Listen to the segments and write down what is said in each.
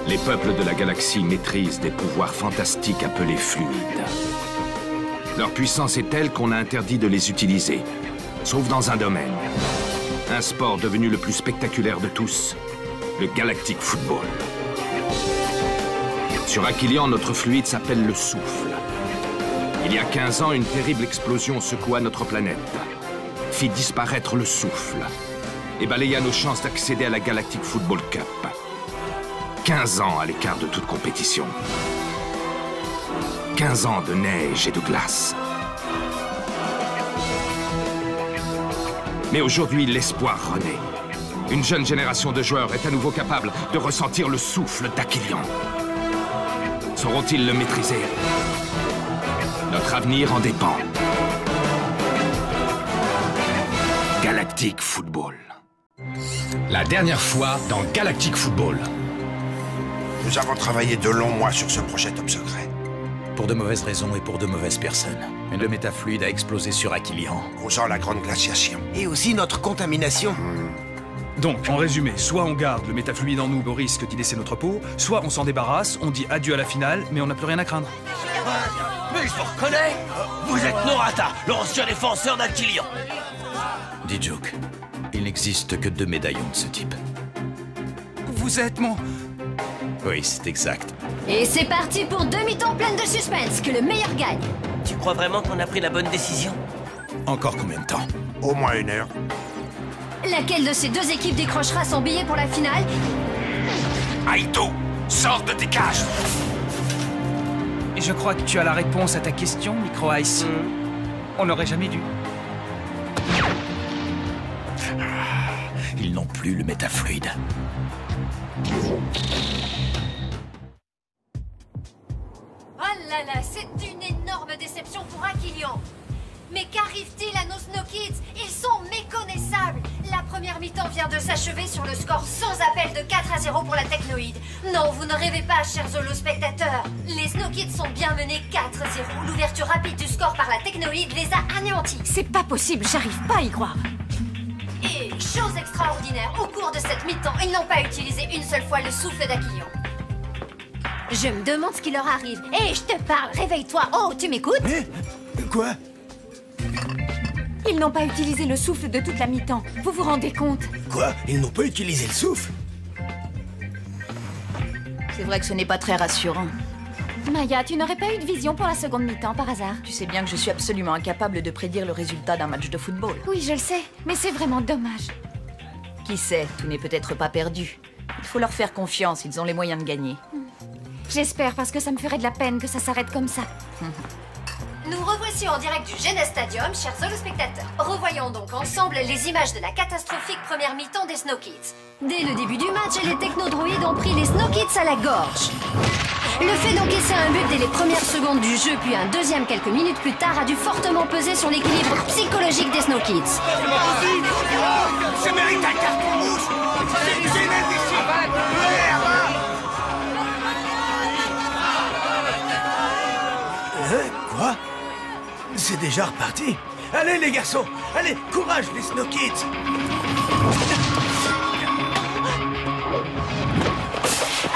Les peuples de la galaxie maîtrisent des pouvoirs fantastiques appelés fluides. Leur puissance est telle qu'on a interdit de les utiliser, sauf dans un domaine. Un sport devenu le plus spectaculaire de tous, le Galactic Football. Sur Aquilion, notre fluide s'appelle le souffle. Il y a 15 ans, une terrible explosion secoua notre planète, fit disparaître le souffle et balaya nos chances d'accéder à la Galactic Football Cup. 15 ans à l'écart de toute compétition. 15 ans de neige et de glace. Mais aujourd'hui, l'espoir renaît. Une jeune génération de joueurs est à nouveau capable de ressentir le souffle d'Aquilion. Sauront-ils le maîtriser? Notre avenir en dépend. Galactic Football. La dernière fois dans Galactic Football. Nous avons travaillé de longs mois sur ce projet top secret. Pour de mauvaises raisons et pour de mauvaises personnes. Et le métafluide a explosé sur Aquilion, Causant la grande glaciation. Et aussi notre contamination. Donc, en résumé, soit on garde le métafluide en nous au risque d'y laisser notre peau, soit on s'en débarrasse, on dit adieu à la finale, mais on n'a plus rien à craindre. Mais je vous reconnais! Vous êtes Norata, l'ancien défenseur d'Aquilion. Dijouk, il n'existe que 2 médaillons de ce type. Vous êtes mon... Oui, c'est exact. Et c'est parti pour 2 mi-temps pleines de suspense, que le meilleur gagne. Tu crois vraiment qu'on a pris la bonne décision? Encore combien de temps? Au moins 1 heure. Laquelle de ces 2 équipes décrochera son billet pour la finale? Aito, sors de tes cages! Et je crois que tu as la réponse à ta question, Micro Ice. On n'aurait jamais dû. Ils n'ont plus le métafluide. Oh là là, c'est une énorme déception pour Aquilion. Mais qu'arrive-t-il à nos Snow Kids? Ils sont méconnaissables. La première mi-temps vient de s'achever sur le score sans appel de 4-0 pour la Technoïde. Non, vous ne rêvez pas, chers holo-spectateurs. Les Snow Kids sont bien menés 4-0. L'ouverture rapide du score par la Technoïde les a anéantis. C'est pas possible, j'arrive pas à y croire. Et, chose extraordinaire, au cours de cette mi-temps, ils n'ont pas utilisé une seule fois le souffle d'Aquilion. Je me demande ce qui leur arrive. Hé, je te parle, réveille-toi. Oh, tu m'écoutes? Quoi? Ils n'ont pas utilisé le souffle de toute la mi-temps. Vous vous rendez compte? Quoi? Ils n'ont pas utilisé le souffle? C'est vrai que ce n'est pas très rassurant. Maya, tu n'aurais pas eu de vision pour la seconde mi-temps par hasard? Tu sais bien que je suis absolument incapable de prédire le résultat d'un match de football. Oui, je le sais, mais c'est vraiment dommage. Qui sait, tout n'est peut-être pas perdu. Il faut leur faire confiance, ils ont les moyens de gagner. J'espère, parce que ça me ferait de la peine que ça s'arrête comme ça. Nous revoici en direct du Genes Stadium, chers holospectateurs. Revoyons donc ensemble les images de la catastrophique première mi-temps des Snow Kids. Dès le début du match, les technodroïdes ont pris les Snow Kids à la gorge. Le fait d'encaisser un but dès les premières secondes du jeu, puis un deuxième quelques minutes plus tard, a dû fortement peser sur l'équilibre psychologique des Snow Kids. Ça mérite un carton rouge! C'est inadmissible! Quoi? C'est déjà reparti? Allez les garçons! Allez, courage les Snow Kids!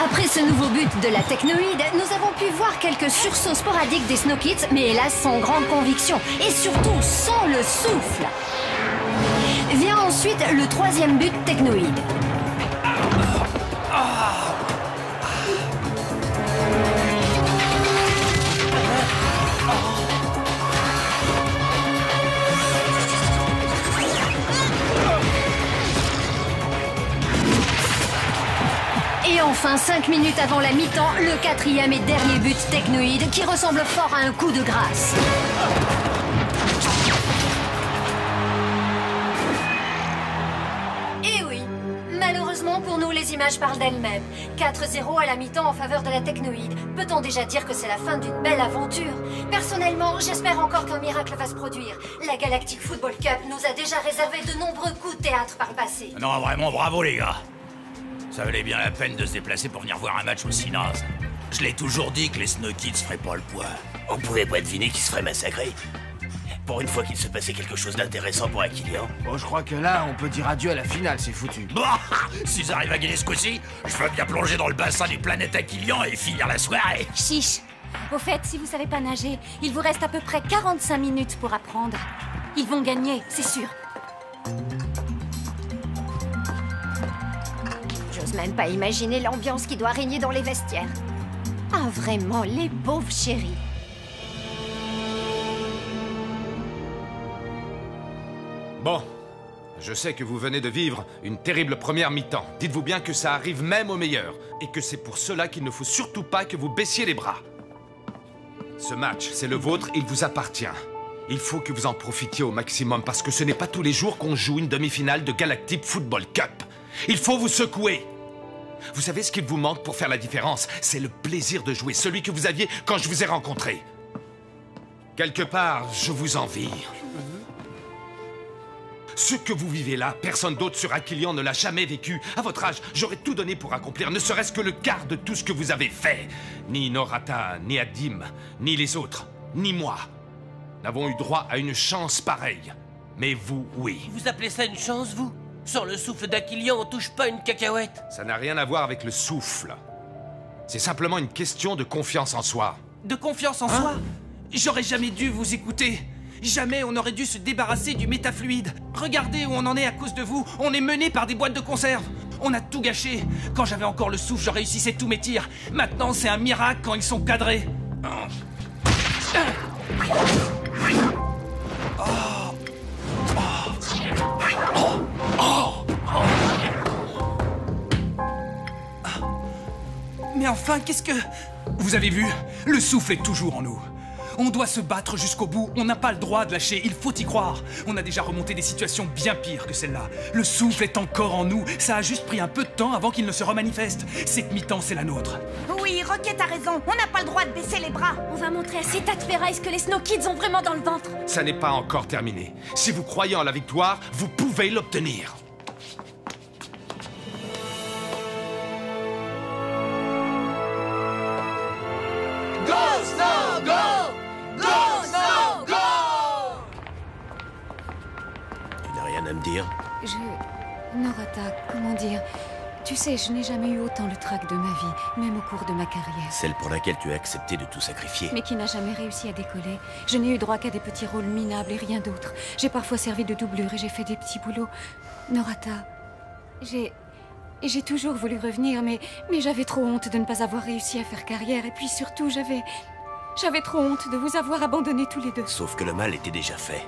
Après ce nouveau but de la Technoïde, nous avons pu voir quelques sursauts sporadiques des Snow Kids, mais hélas sans grande conviction, et surtout sans le souffle. Vient ensuite le 3e but Technoïde. Et enfin, 5 minutes avant la mi-temps, le 4e et dernier but Technoïde qui ressemble fort à un coup de grâce. Et oui, malheureusement pour nous, les images parlent d'elles-mêmes. 4-0 à la mi-temps en faveur de la Technoïde. Peut-on déjà dire que c'est la fin d'une belle aventure? Personnellement, j'espère encore qu'un miracle va se produire. La Galactic Football Cup nous a déjà réservé de nombreux coups de théâtre par le passé. Non, vraiment, bravo les gars. Ça valait bien la peine de se déplacer pour venir voir un match aussi naze. Je l'ai toujours dit que les Snow Kids feraient pas le poids. On pouvait pas deviner qu'ils se feraient massacrer. Pour une fois qu'il se passait quelque chose d'intéressant pour Aquilian. Bon, je crois que là, on peut dire adieu à la finale, c'est foutu. Bah, s'ils arrivent à gagner ce coup-ci, je veux bien plonger dans le bassin des planètes Aquilian et finir la soirée. Chiche. Au fait, si vous savez pas nager, il vous reste à peu près 45 minutes pour apprendre. Ils vont gagner, c'est sûr. J'ose même pas imaginer l'ambiance qui doit régner dans les vestiaires. Ah, vraiment, les pauvres chéris. Bon, je sais que vous venez de vivre une terrible première mi-temps. Dites-vous bien que ça arrive même aux meilleurs, et que c'est pour cela qu'il ne faut surtout pas que vous baissiez les bras. Ce match, c'est le vôtre, il vous appartient. Il faut que vous en profitiez au maximum, parce que ce n'est pas tous les jours qu'on joue une demi-finale de Galactic Football Cup. Il faut vous secouer. Vous savez ce qu'il vous manque pour faire la différence? C'est le plaisir de jouer, celui que vous aviez quand je vous ai rencontré. Quelque part, je vous envie. Ce que vous vivez là, personne d'autre sur Aquilian ne l'a jamais vécu. À votre âge, j'aurais tout donné pour accomplir ne serait-ce que le quart de tout ce que vous avez fait. Ni Norata, ni Adim, ni les autres, ni moi n'avons eu droit à une chance pareille. Mais vous, oui. Vous appelez ça une chance, vous? Sans le souffle d'Aquilian, on touche pas une cacahuète. Ça n'a rien à voir avec le souffle. C'est simplement une question de confiance en soi. De confiance en soi? J'aurais jamais dû vous écouter. Jamais on aurait dû se débarrasser du métafluide. Regardez où on en est à cause de vous. On est mené par des boîtes de conserve. On a tout gâché. Quand j'avais encore le souffle, je réussissais tous mes tirs. Maintenant, c'est un miracle quand ils sont cadrés. Mais enfin, qu'est-ce que... Vous avez vu? Le souffle est toujours en nous. On doit se battre jusqu'au bout, on n'a pas le droit de lâcher, il faut y croire. On a déjà remonté des situations bien pires que celle-là. Le souffle est encore en nous, ça a juste pris un peu de temps avant qu'il ne se remanifeste. Cette mi-temps, c'est la nôtre. Oui, Rocket a raison, on n'a pas le droit de baisser les bras. On va montrer à ces tas de ferrailles ce que les Snow Kids ont vraiment dans le ventre. Ça n'est pas encore terminé. Si vous croyez en la victoire, vous pouvez l'obtenir. Go, Snow, go! Go, Snow, go! Tu n'as rien à me dire? Norata, comment dire? Tu sais, je n'ai jamais eu autant le trac de ma vie, même au cours de ma carrière. Celle pour laquelle tu as accepté de tout sacrifier. Mais qui n'a jamais réussi à décoller. Je n'ai eu droit qu'à des petits rôles minables et rien d'autre. J'ai parfois servi de doublure et j'ai fait des petits boulots. Norata, j'ai toujours voulu revenir, mais j'avais trop honte de ne pas avoir réussi à faire carrière. Et puis surtout, j'avais trop honte de vous avoir abandonnés tous les deux. Sauf que le mal était déjà fait.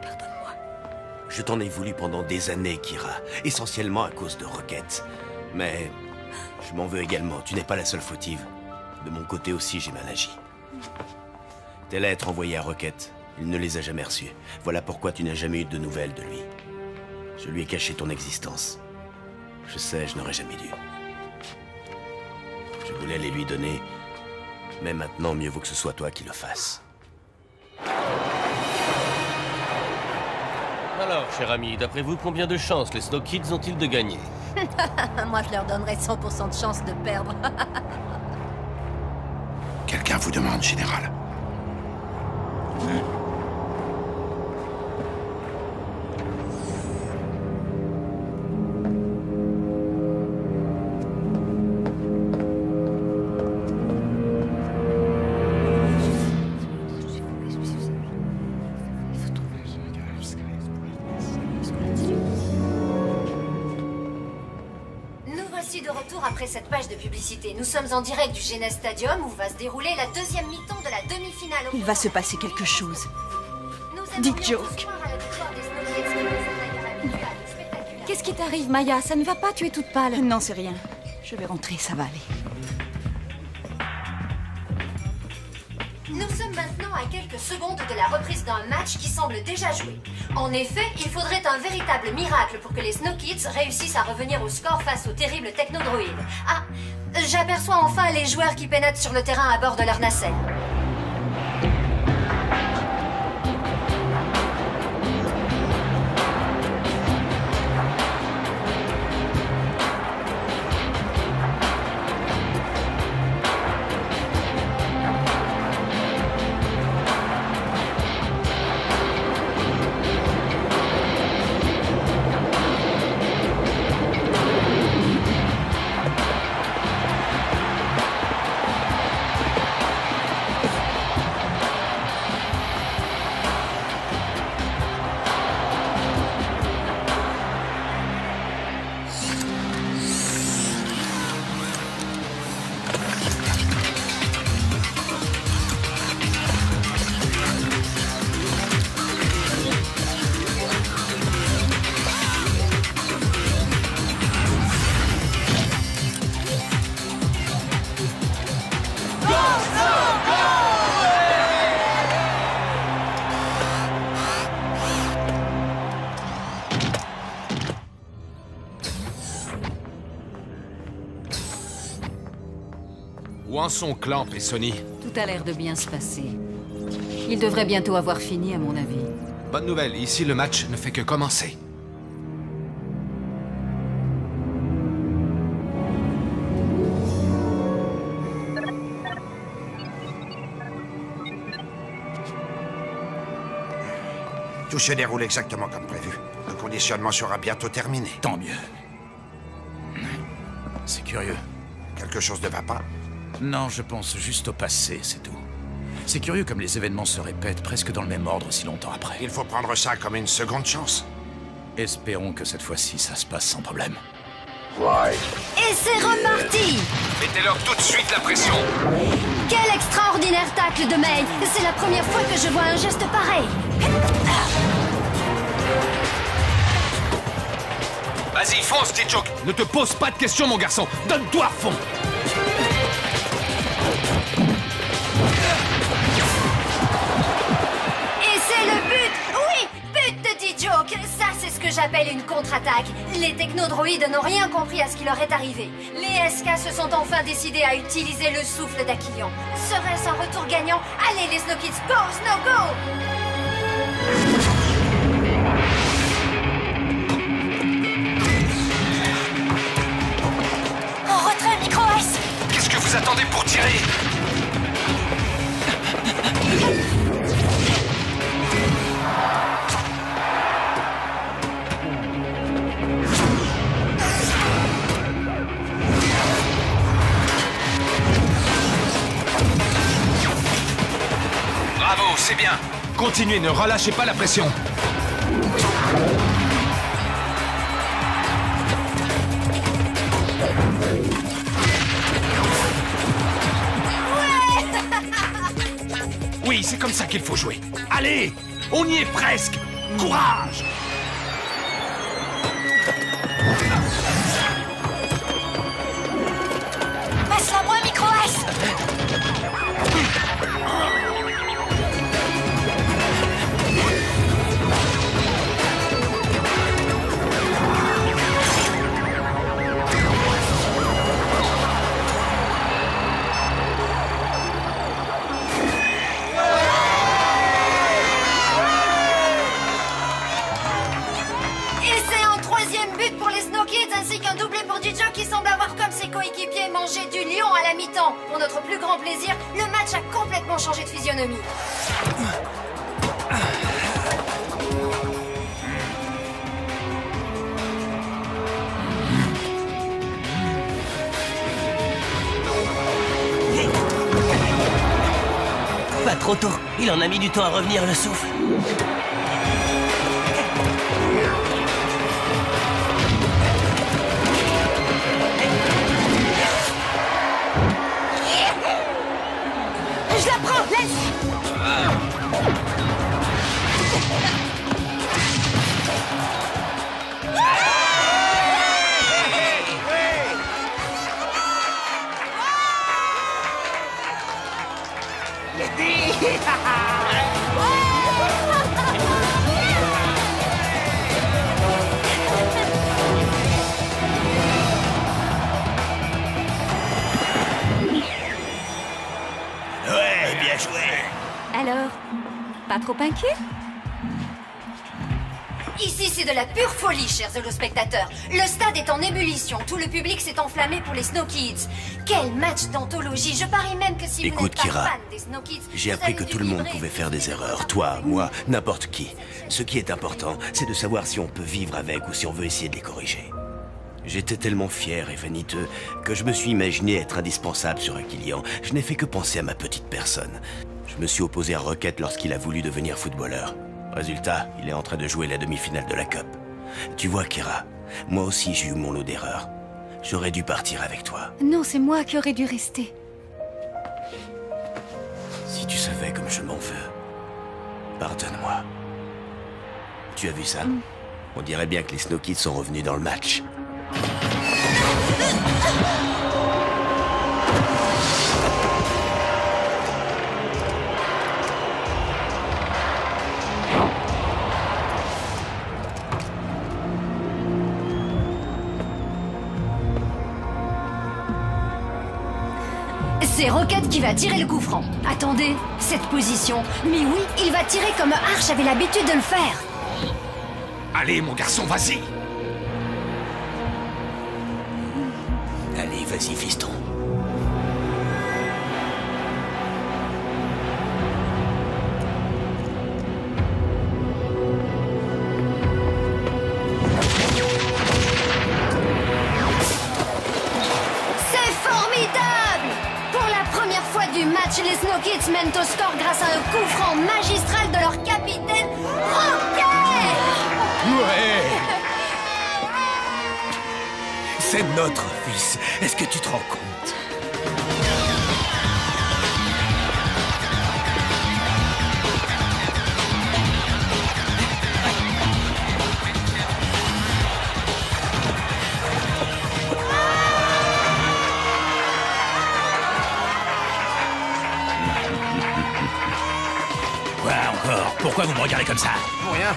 Pardonne-moi. Je t'en ai voulu pendant des années, Kira. Essentiellement à cause de Rocket. Mais je m'en veux également. Tu n'es pas la seule fautive. De mon côté aussi, j'ai mal agi. Tes lettres envoyées à Rocket, il ne les a jamais reçues. Voilà pourquoi tu n'as jamais eu de nouvelles de lui. Je lui ai caché ton existence. Je sais, je n'aurais jamais dû. Je voulais les lui donner, mais maintenant, mieux vaut que ce soit toi qui le fasses. Alors, cher ami, d'après vous, combien de chances les Snow Kids ont-ils de gagner? Moi, je leur donnerais 100% de chance de perdre. Quelqu'un vous demande, général. Après cette page de publicité, nous sommes en direct du Genes Stadium où va se dérouler la deuxième mi-temps de la demi-finale. Il va se passer quelque chose. Dites joke. Qu'est-ce qui t'arrive, Maya? Ça ne va pas, tu es toute pâle. Non, c'est rien. Je vais rentrer, ça va aller. Nous sommes maintenant à quelques secondes de la reprise d'un match qui semble déjà joué. En effet, il faudrait un véritable miracle pour que les Snow Kids réussissent à revenir au score face aux terribles technodroïdes. Ah, j'aperçois enfin les joueurs qui pénètrent sur le terrain à bord de leur nacelle. Où en sont Clamp et Sony? Tout a l'air de bien se passer. Il devrait bientôt avoir fini, à mon avis. Bonne nouvelle, ici le match ne fait que commencer. Tout se déroule exactement comme prévu. Le conditionnement sera bientôt terminé. Tant mieux. C'est curieux. Quelque chose ne va pas? Non, je pense juste au passé, c'est tout. C'est curieux comme les événements se répètent presque dans le même ordre si longtemps après. Il faut prendre ça comme une seconde chance. Espérons que cette fois-ci, ça se passe sans problème. Et c'est reparti! Mettez-leur tout de suite la pression. Quel extraordinaire tacle de May! C'est la première fois que je vois un geste pareil. Vas-y, fonce, T-Joke. Ne te pose pas de questions, mon garçon. Donne-toi à fond. Et c'est le but! Oui! But de D-Joke! Ça, c'est ce que j'appelle une contre-attaque. Les technodroïdes n'ont rien compris à ce qui leur est arrivé. Les SK se sont enfin décidés à utiliser le souffle d'Aquilion. Serait-ce un retour gagnant? Allez, les Snow Kids, go, Snow, go! En retrait, Micro-S! Qu'est-ce que vous attendez pour tirer? Bravo, c'est bien. Continuez, ne relâchez pas la pression. Oui, c'est comme ça qu'il faut jouer. Allez, on y est presque. Courage! Passe-la moi, Micro-S! Qui semble avoir comme ses coéquipiers mangé du lion à la mi-temps. Pour notre plus grand plaisir, le match a complètement changé de physionomie. Pas trop tôt. Il en a mis du temps à revenir, le souffle. Je la prends, laisse! Ouais, bien joué. Alors, pas trop inquiet? Ici, c'est de la pure folie, chers holospectateurs. Le stade est en ébullition. Tout le public s'est enflammé pour les Snow Kids. Quel match d'anthologie. Je parie même que si vous Écoute, n'êtes pas Kira, fan des Snow Kids, j'ai vous appris allez que tout le monde délivrer pouvait faire des des erreurs. Toi, moi, n'importe qui. Ce qui est important, c'est de savoir si on peut vivre avec ou si on veut essayer de les corriger. J'étais tellement fier et vaniteux que je me suis imaginé être indispensable sur Aquilion. Je n'ai fait que penser à ma petite personne. Je me suis opposé à Rocket lorsqu'il a voulu devenir footballeur. Résultat, il est en train de jouer la demi-finale de la Cup. Tu vois, Kira, moi aussi j'ai eu mon lot d'erreurs. J'aurais dû partir avec toi. Non, c'est moi qui aurais dû rester. Si tu savais comme je m'en veux, pardonne-moi. Tu as vu ça? On dirait bien que les Snow Kids sont revenus dans le match. C'est Rocket qui va tirer le coup franc. Attendez, cette position. Mais oui, il va tirer comme Arch avait l'habitude de le faire. Allez, mon garçon, vas-y. Allez, vas-y, fiston. Les Snow Kids mènent au score grâce à un coup franc magistral de leur capitaine, Rocket! Ouais! C'est notre fils. Est-ce que tu te rends compte? Pourquoi vous me regardez comme ça? Pour rien.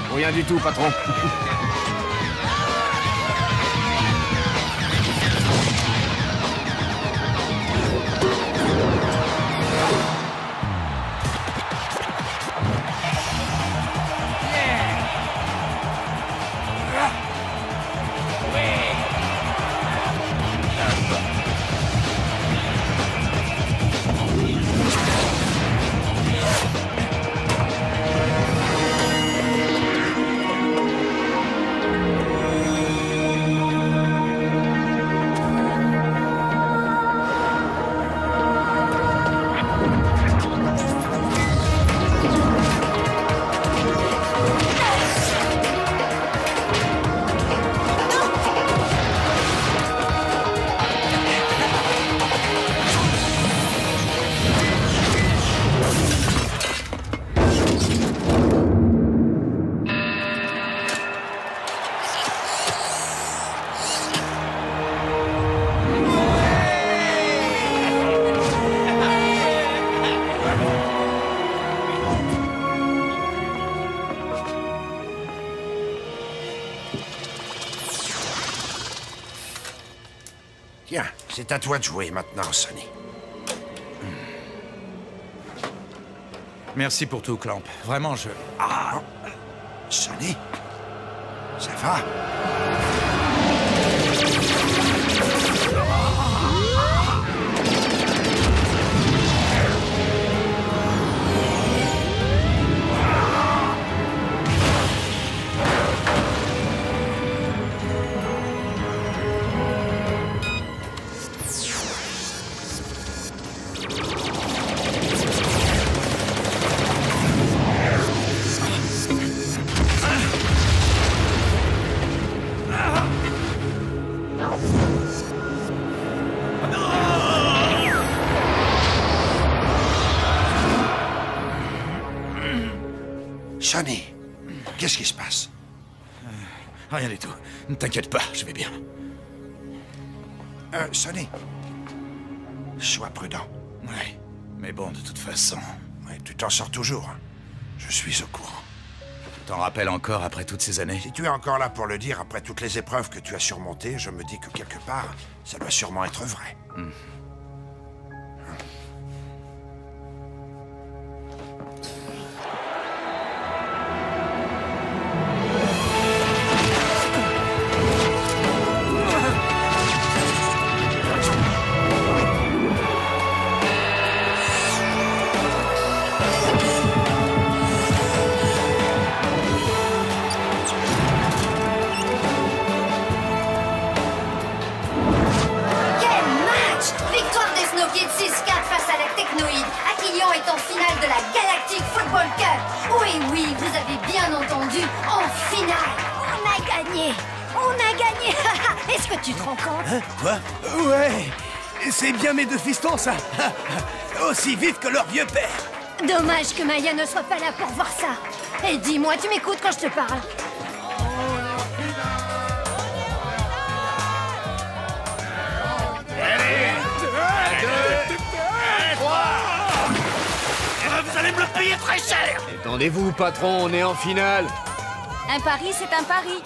Pour rien du tout, patron. Tiens, c'est à toi de jouer maintenant, Sonny. Merci pour tout, Clamp. Vraiment, je... Ah! Sonny? Ça va? Sonny, qu'est-ce qui se passe? Rien du tout. Ne t'inquiète pas, je vais bien. Sonny, sois prudent. Ouais, mais bon, de toute façon... Ouais, tu t'en sors toujours. Je suis au courant. T'en rappelles encore après toutes ces années? Si tu es encore là pour le dire, après toutes les épreuves que tu as surmontées, je me dis que quelque part, ça doit sûrement être vrai. Est-ce que tu te rends compte? Hein? Quoi? Ouais! C'est bien mes deux fistons, ça! Aussi vite que leur vieux père! Dommage que Maya ne soit pas là pour voir ça. Et dis-moi, tu m'écoutes quand je te parle? Vous allez me le payer très cher! Détendez-vous, patron, on est en finale. Un pari, c'est un pari.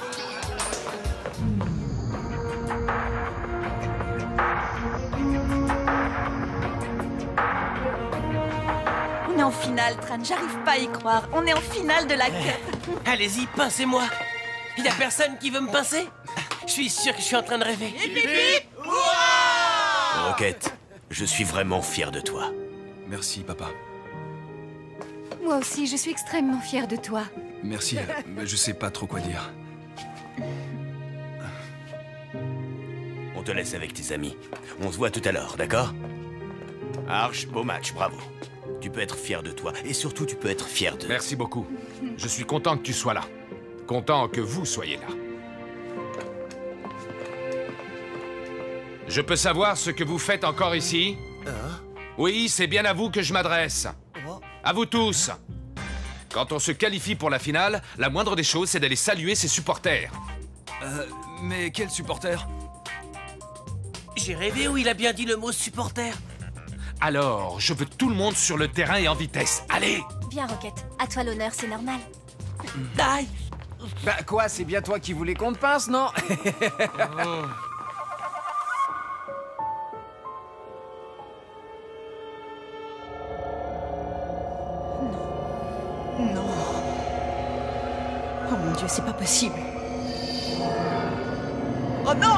en finale, Tran. J'arrive pas à y croire. On est en finale de la Cup. Allez-y, pincez-moi. Y a personne qui veut me pincer? Je suis sûr que je suis en train de rêver. Rocket, je suis vraiment fier de toi. Merci, papa. Moi aussi, je suis extrêmement fière de toi. Merci, mais je sais pas trop quoi dire. On te laisse avec tes amis. On se voit tout à l'heure, d'accord? Arch, beau match, bravo. Tu peux être fier de toi, et surtout tu peux être fier de... Merci beaucoup. Je suis content que tu sois là. Content que vous soyez là. Je peux savoir ce que vous faites encore ici? Oui, c'est bien à vous que je m'adresse. À vous tous. Quand on se qualifie pour la finale, la moindre des choses, c'est d'aller saluer ses supporters. Mais quel supporter? J'ai rêvé où il a bien dit le mot supporter. Alors, je veux tout le monde sur le terrain et en vitesse. Allez! Viens, Rocket. À toi l'honneur, c'est normal. Aïe! Bah quoi, c'est bien toi qui voulais qu'on te pince, non? Non. Oh mon Dieu, c'est pas possible. Oh non!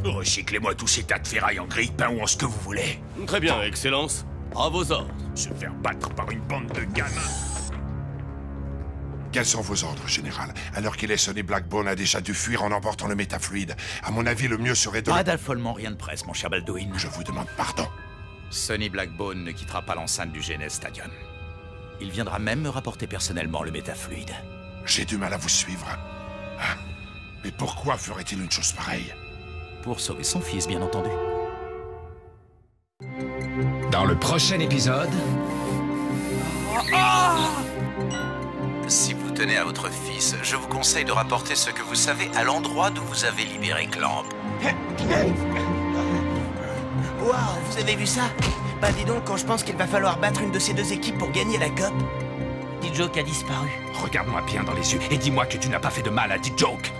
Recyclez-moi tous ces tas de ferrailles en grille-pain ou en ce que vous voulez. Très bien, Excellence. À vos ordres. Se faire battre par une bande de gamins. Quels sont vos ordres, Général? Alors qu'il est sonné, Blackbone a déjà dû fuir en emportant le métafluide. À mon avis, le mieux serait de... Pas d'affolement, rien de presse, mon cher Baldwin. Je vous demande pardon. Sonny Blackbone ne quittera pas l'enceinte du GNS Stadium. Il viendra même me rapporter personnellement le métafluide. J'ai du mal à vous suivre. Hein? Mais pourquoi ferait-il une chose pareille? Pour sauver son fils, bien entendu. Dans le prochain épisode... Si vous tenez à votre fils, je vous conseille de rapporter ce que vous savez à l'endroit d'où vous avez libéré Clamp. Waouh, vous avez vu ça? Bah dis donc, quand je pense qu'il va falloir battre une de ces deux équipes pour gagner la Cup. D-Joke a disparu. Regarde-moi bien dans les yeux et dis-moi que tu n'as pas fait de mal à D-Joke.